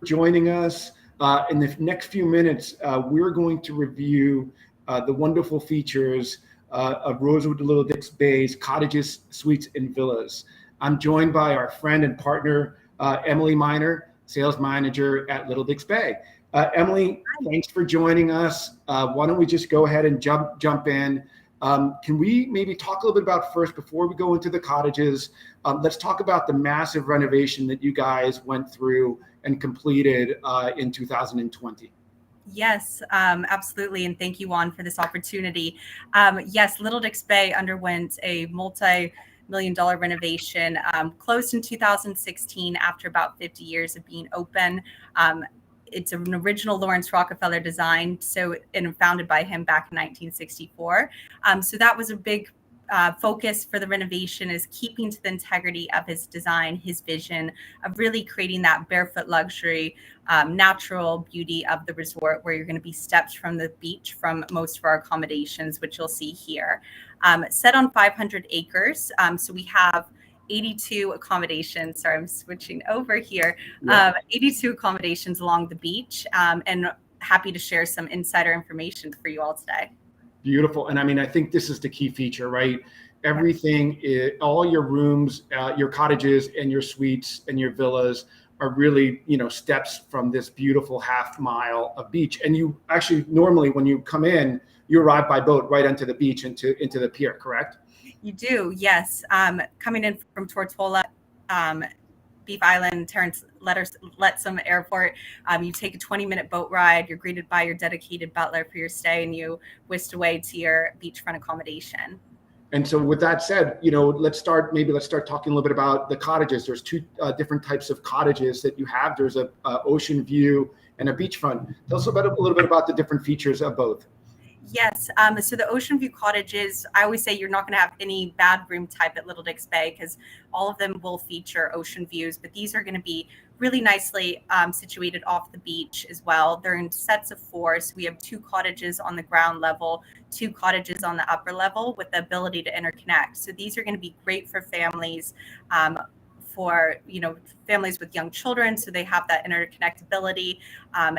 joining us. In the next few minutes, we're going to review the wonderful features of Rosewood Little Dix Bay's cottages, suites, and villas. I'm joined by our friend and partner, Emily Miner, sales manager at Little Dix Bay. Emily, thanks for joining us. Why don't we just go ahead and jump in? Can we maybe talk a little bit about first, before we go into the cottages, let's talk about the massive renovation that you guys went through and completed in 2020. Yes, absolutely. And thank you, Juan, for this opportunity. Yes, Little Dix Bay underwent a multi-million-dollar renovation, closed in 2016 after about 50 years of being open. It's an original Lawrence Rockefeller design, and founded by him back in 1964. So that was a big focus for the renovation, is keeping to the integrity of his design, his vision of really creating that barefoot luxury, natural beauty of the resort, where you're going to be steps from the beach from most of our accommodations, which you'll see here. Set on 500 acres. So we have 82 accommodations. Sorry, I'm switching over here. 82 accommodations along the beach, and happy to share some insider information for you all today. Beautiful. And I mean, I think this is the key feature, right? Everything, all your rooms, your cottages and your suites and your villas are really, steps from this beautiful half mile of beach. And you actually, normally when you come in, you arrive by boat right onto the beach, into the pier, correct? You do, yes. Coming in from Tortola, Beef Island, Terrence Lettsome Airport, you take a 20-minute boat ride. You're greeted by your dedicated butler for your stay, and you whisked away to your beachfront accommodation. And so with that said, let's start talking a little bit about the cottages. There's two different types of cottages that you have. There's a ocean view and a beachfront. Tell us a little bit about the different features of both. Yes. So the ocean view cottages, I always say you're not going to have any bad room type at Little Dix Bay, because all of them will feature ocean views, but these are going to be really nicely situated off the beach as well. They're in sets of 4. So we have 2 cottages on the ground level, 2 cottages on the upper level, with the ability to interconnect. So these are going to be great for families, for families with young children, so they have that interconnectability,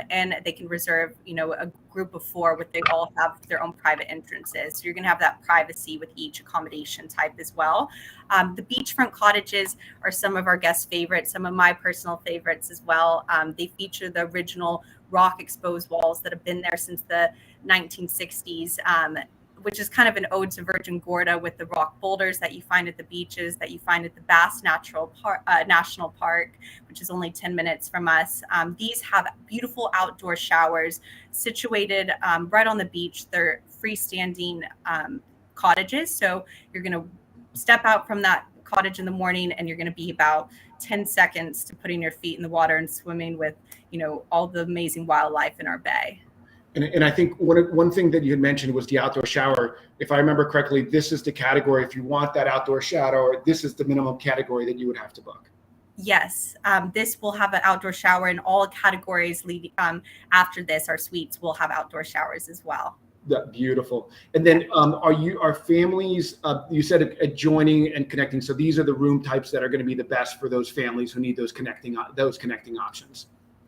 and they can reserve a group of 4 where they all have their own private entrances. So you're going to have that privacy with each accommodation type as well. The beachfront cottages are some of our guest favorites, some of my personal favorites as well. They feature the original rock exposed walls that have been there since the 1960s, which is kind of an ode to Virgin Gorda, with the rock boulders that you find at the beaches, that you find at the Bass National Park, which is only 10 minutes from us. These have beautiful outdoor showers situated right on the beach. They're freestanding cottages. So you're going to step out from that cottage in the morning, and you're going to be about 10 seconds to putting your feet in the water and swimming with, all the amazing wildlife in our bay. And I think one thing that you had mentioned was the outdoor shower. If I remember correctly, this is the category. If you want that outdoor shower, this is the minimum category that you would have to book. Yes, this will have an outdoor shower, in all categories. After this, our suites will have outdoor showers as well. Beautiful. And then are families, you said adjoining and connecting. So these are the room types that are going to be the best for those families who need those connecting options.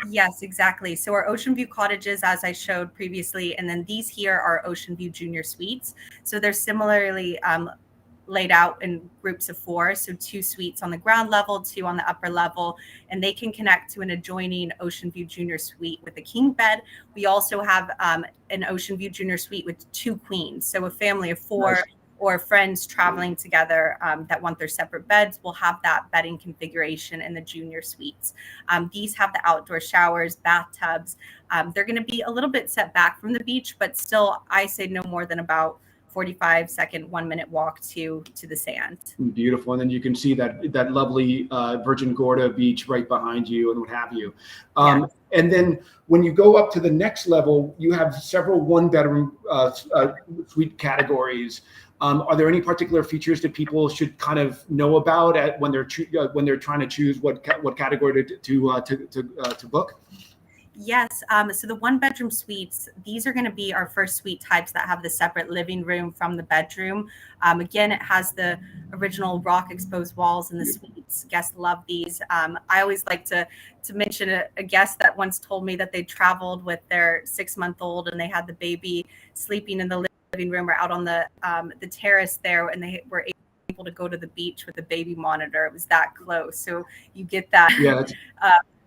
Yes, exactly. So our ocean view cottages, as I showed previously, and then these here are ocean view junior suites. So they're similarly laid out in groups of 4. So 2 suites on the ground level, 2 on the upper level, and they can connect to an adjoining ocean view junior suite with a king bed. We also have an ocean view junior suite with 2 queens. So a family of 4. Nice. Or friends traveling together that want their separate beds will have that bedding configuration in the junior suites. These have the outdoor showers, bathtubs. They're going to be a little bit set back from the beach, but still, I say no more than about 45-second, 1-minute walk to the sand. Beautiful. And then you can see that lovely Virgin Gorda beach right behind you and what have you. Yes. And then when you go up to the next level, you have several 1-bedroom suite categories. Are there any particular features that people should kind of know about when they're trying to choose what category to book? Yes. So the one bedroom suites, these are going to be our first suite types that have the separate living room from the bedroom. Again, it has the original rock exposed walls in the suites. Guests love these. I always like to mention a guest that once told me that they traveled with their 6-month-old and they had the baby sleeping in the living room or out on the terrace there, and they were able to go to the beach with the baby monitor. It was that close. So you get that. Yeah,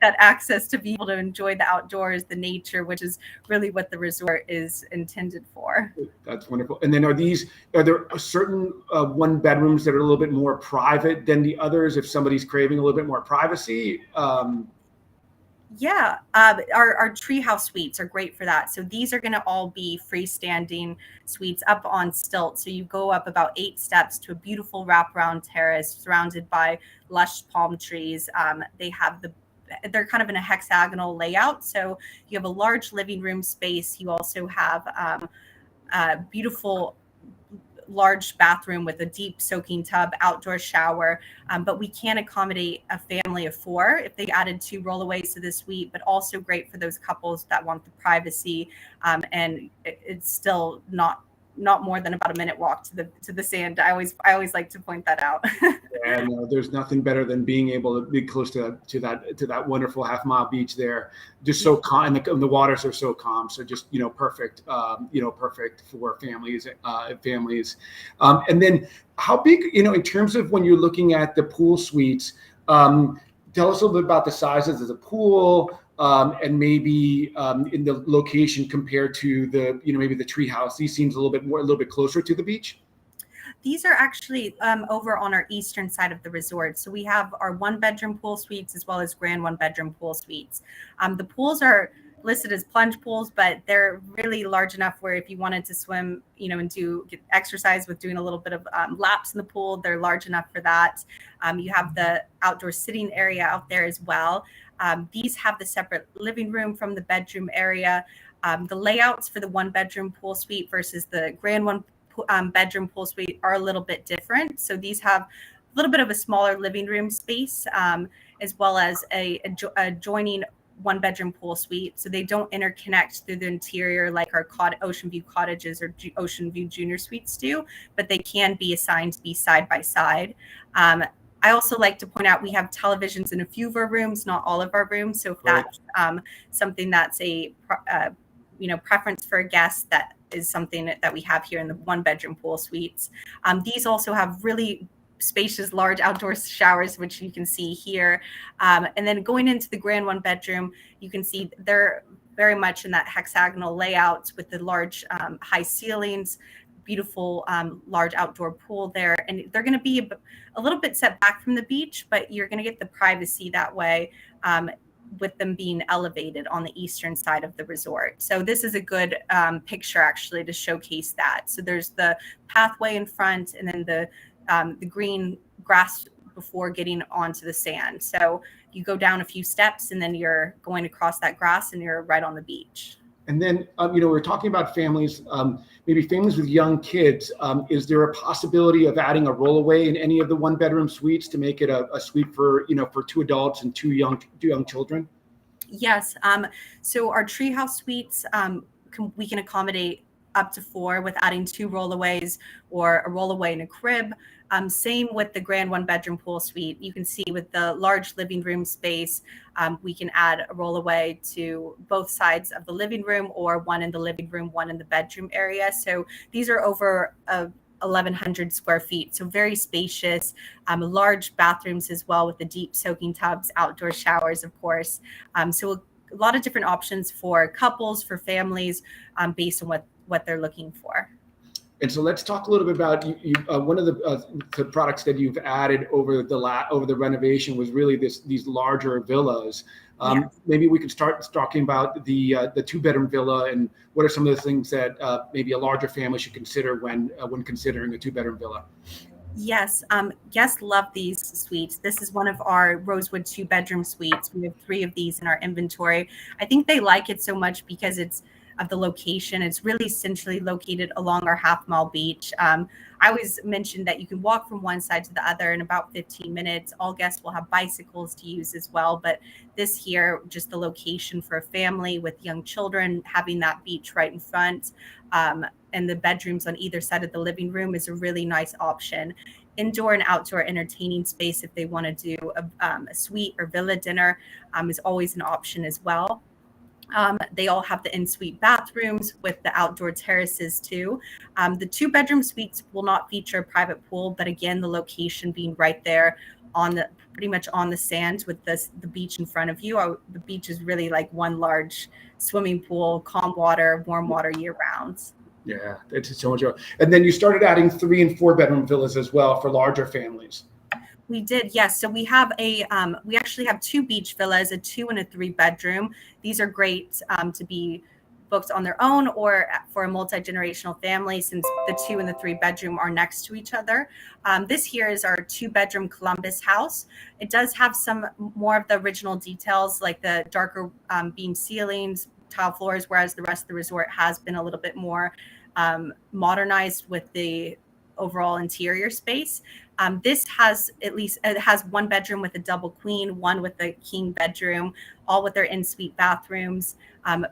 that access to be able to enjoy the outdoors, the nature, which is really what the resort is intended for. that's wonderful. And then are there certain one bedrooms that are a little bit more private than the others if somebody's craving a little bit more privacy? Yeah, our Treehouse Suites are great for that. So these are going to all be freestanding suites up on stilts. So you go up about 8 steps to a beautiful wraparound terrace surrounded by lush palm trees. They're kind of in a hexagonal layout. So you have a large living room space. You also have a beautiful large bathroom with a deep soaking tub, outdoor shower. But we can accommodate a family of 4 if they added 2 rollaways to the suite, but also great for those couples that want the privacy. And it's still not more than about a minute walk to the sand. I always like to point that out. And there's nothing better than being able to be close to that wonderful half-mile beach there. Just so calm, and the waters are so calm. So just perfect, perfect for families. And then how big, in terms of when you're looking at the pool suites, tell us a little bit about the sizes of the pool. And maybe in the location compared to the, maybe the Treehouse. These seems a little bit closer to the beach. These are actually over on our eastern side of the resort. So we have our 1-bedroom pool suites as well as grand 1-bedroom pool suites. The pools are listed as plunge pools, but they're really large enough where if you wanted to swim, and get exercise with doing a little bit of laps in the pool, they're large enough for that. You have the outdoor sitting area out there as well. These have the separate living room from the bedroom area. The layouts for the 1-bedroom pool suite versus the grand 1-bedroom pool suite are a little bit different. So these have a little bit of a smaller living room space, as well as a adjoining 1-bedroom pool suite. So they don't interconnect through the interior like our Ocean View Cottages or Ocean View Junior Suites do, but they can be assigned to be side by side. I also like to point out we have televisions in a few of our rooms, not all of our rooms. So if that's something that's a preference for a guest, that is something that we have here in the 1-bedroom pool suites. These also have really spacious, large outdoor showers, which you can see here. And then going into the grand 1-bedroom, you can see they're very much in that hexagonal layout with the large high ceilings, beautiful large outdoor pool there. And they're going to be a little bit set back from the beach, but you're going to get the privacy that way. With them being elevated on the eastern side of the resort. So this is a good picture actually to showcase that. So there's the pathway in front and then the green grass before getting onto the sand. So you go down a few steps and then you're going across that grass and you're right on the beach. And then, we're talking about families, maybe families with young kids. Is there a possibility of adding a rollaway in any of the 1-bedroom suites to make it a suite for 2 adults and 2 young children? Yes. So our Treehouse Suites, we can accommodate up to 4 with adding 2 rollaways or a rollaway and a crib. Same with the grand 1-bedroom pool suite. You can see with the large living room space, we can add a rollaway to both sides of the living room, or one in the living room, one in the bedroom area. So these are over 1,100 square feet. So very spacious, large bathrooms as well with the deep soaking tubs, outdoor showers, of course. So a lot of different options for couples, for families, based on what they're looking for. And so let's talk a little bit about one of the products that you've added over the renovation was really these larger villas. Maybe we could start talking about the 2-bedroom villa and what are some of the things that maybe a larger family should consider when considering a 2-bedroom villa. Yes, guests love these suites. This is one of our Rosewood 2-bedroom suites. We have 3 of these in our inventory. I think they like it so much because it's of the location. It's really centrally located along our half-mile beach. I always mention that you can walk from one side to the other in about 15 minutes. All guests will have bicycles to use as well, but this here, just the location for a family with young children, having that beach right in front, and the bedrooms on either side of the living room is a really nice option. Indoor and outdoor entertaining space, if they want to do a suite or villa dinner, is always an option as well. They all have the in-suite bathrooms with the outdoor terraces too. The 2-bedroom suites will not feature a private pool, but again, the location being right there on the pretty much on the sand with the beach in front of you. The beach is really like one large swimming pool, calm water, warm water year round. Yeah, it's so much. And then you started adding 3 and 4 bedroom villas as well for larger families. We did, yes. So we have we actually have 2 beach villas, a 2 and a 3 bedroom. These are great to be booked on their own or for a multi-generational family, since the 2 and the 3 bedroom are next to each other. This here is our 2-bedroom Columbus house. It does have some more of the original details, like the darker beam ceilings, tile floors, whereas the rest of the resort has been a little bit more modernized with the overall interior space. This has it has 1 bedroom with a double queen, 1 with a king bedroom, all with their in-suite bathrooms,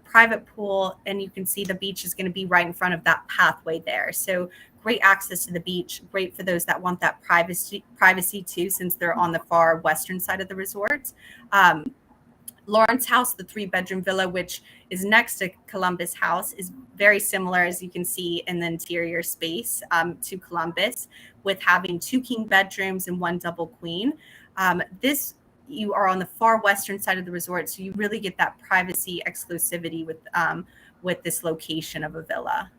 private pool, and you can see the beach is going to be right in front of that pathway there. So great access to the beach, great for those that want that privacy too, since they're on the far western side of the resort. Lawrence House, the 3-bedroom villa, which is next to Columbus House, is very similar, as you can see in the interior space, to Columbus, with having 2 king bedrooms and 1 double queen. You are on the far western side of the resort, so you really get that privacy exclusivity with this location of a villa.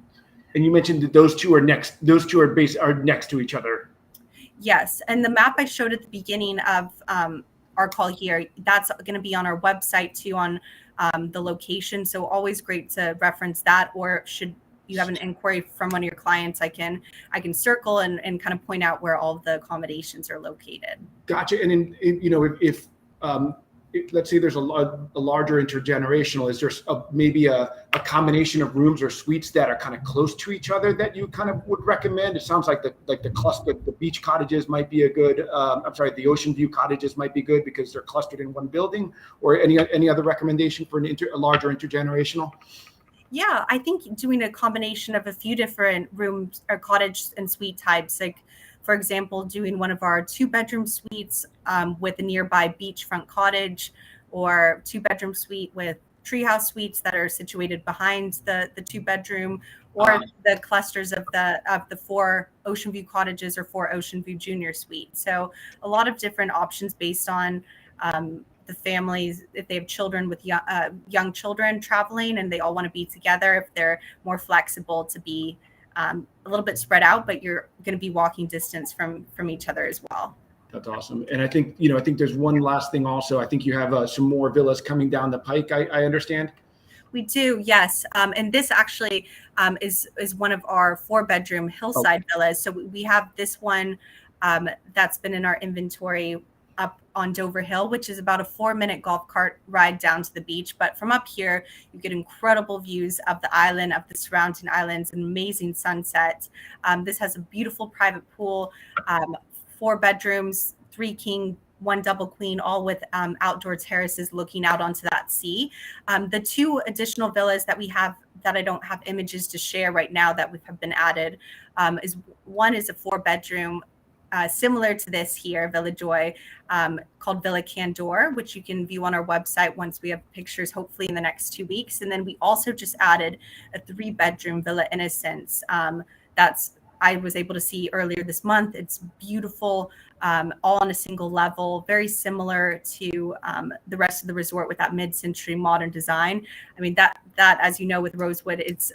And you mentioned that those two are next. Those two are next to each other. Yes, and the map I showed at the beginning of our call here, that's going to be on our website too, on the location. So always great to reference that, or should you have an inquiry from one of your clients, I can circle and kind of point out where all the accommodations are located. Gotcha. And if let's say there's a larger intergenerational, is there maybe a combination of rooms or suites that are kind of close to each other that you kind of would recommend? It sounds like the cluster, the beach cottages might be a good, the ocean view cottages might be good because they're clustered in one building. Or any other recommendation for a larger intergenerational? Yeah, I think doing a combination of a few different rooms or cottage and suite types, like for example, doing one of our 2-bedroom suites with a nearby beachfront cottage, or 2-bedroom suite with Treehouse Suites that are situated behind the 2-bedroom, or the clusters of the 4 ocean view cottages or 4 ocean view junior suites. So a lot of different options based on the families, if they have children with young children traveling and they all want to be together, if they're more flexible to be a little bit spread out, but you're going to be walking distance from each other as well. That's awesome. And I think there's one last thing also. I think you have some more villas coming down the pike, I understand. We do, yes. And this actually is one of our 4-bedroom Hillside Villas. So we have this one that's been in our inventory up on Dover Hill, which is about a 4-minute golf cart ride down to the beach. But from up here, you get incredible views of the island, of the surrounding islands, an amazing sunset. This has a beautiful private pool, 4 bedrooms, 3 king, 1 double queen, all with outdoor terraces looking out onto that sea. The 2 additional villas that we have that I don't have images to share right now that have been added is one is a 4-bedroom, similar to this here, Villa Joy, called Villa Candor, which you can view on our website once we have pictures, hopefully in the next 2 weeks. And then we also just added a 3-bedroom Villa Innocence I was able to see earlier this month. It's beautiful, all on a single level, very similar to the rest of the resort with that mid-century modern design. I mean, that as you know, with Rosewood, it's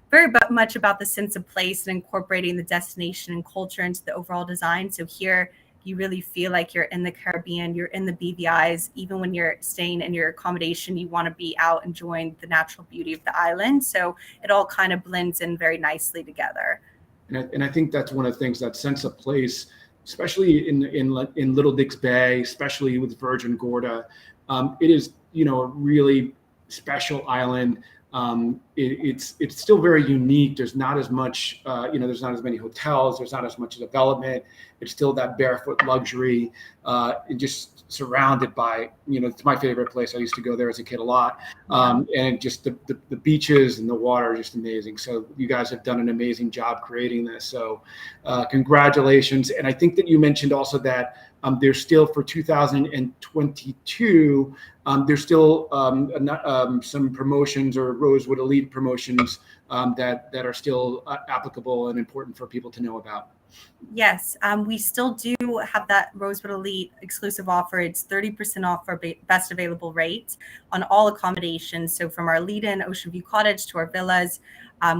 very much about the sense of place and incorporating the destination and culture into the overall design. So here, you really feel like you're in the Caribbean, you're in the BVIs. Even when you're staying in your accommodation, you want to be out enjoying the natural beauty of the island. So it all kind of blends in very nicely together. And I think that's one of the things, that sense of place, especially in Little Dix Bay, especially with Virgin Gorda. It is, a really special island. it's still very unique. There's not as much, there's not as many hotels. There's not as much development. It's still that barefoot luxury, and just surrounded by, it's my favorite place. I used to go there as a kid a lot. And just the beaches and the water are just amazing. So you guys have done an amazing job creating this. So congratulations. And I think that you mentioned also that there's still, for 2022, there's still some promotions or Rosewood Elite promotions that are still applicable and important for people to know about. Yes, we still do have that Rosewood Elite exclusive offer. It's 30% off our best available rate on all accommodations. So from our lead-in Ocean View Cottage to our villas,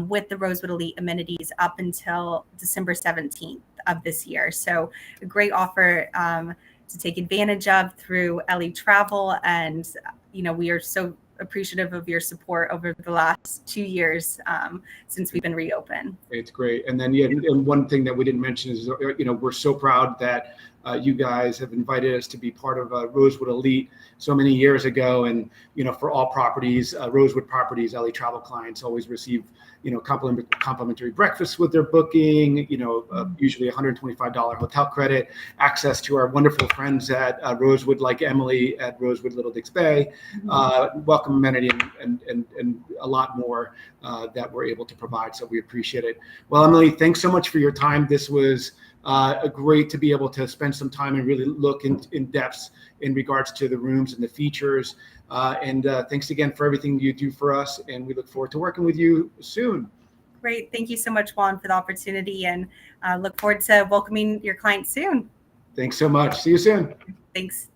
with the Rosewood Elite amenities up until December 17th of this year. So a great offer to take advantage of through Ellie Travel. And, we are so appreciative of your support over the last 2 years since we've been reopened. It's great. And then, and one thing that we didn't mention is, we're so proud that you guys have invited us to be part of Rosewood Elite so many years ago. And, for all properties, Rosewood properties, LA Travel clients always receive, complimentary breakfast with their booking, usually $125 hotel credit, access to our wonderful friends at Rosewood, like Emily at Rosewood Little Dix Bay, welcome amenity, and a lot more that we're able to provide. So we appreciate it. Well, Emily, thanks so much for your time. This was great to be able to spend some time and really look in depth in regards to the rooms and the features. And thanks again for everything you do for us. And we look forward to working with you soon. Great. Thank you so much, Juan, for the opportunity, and look forward to welcoming your clients soon. Thanks so much. See you soon. Thanks.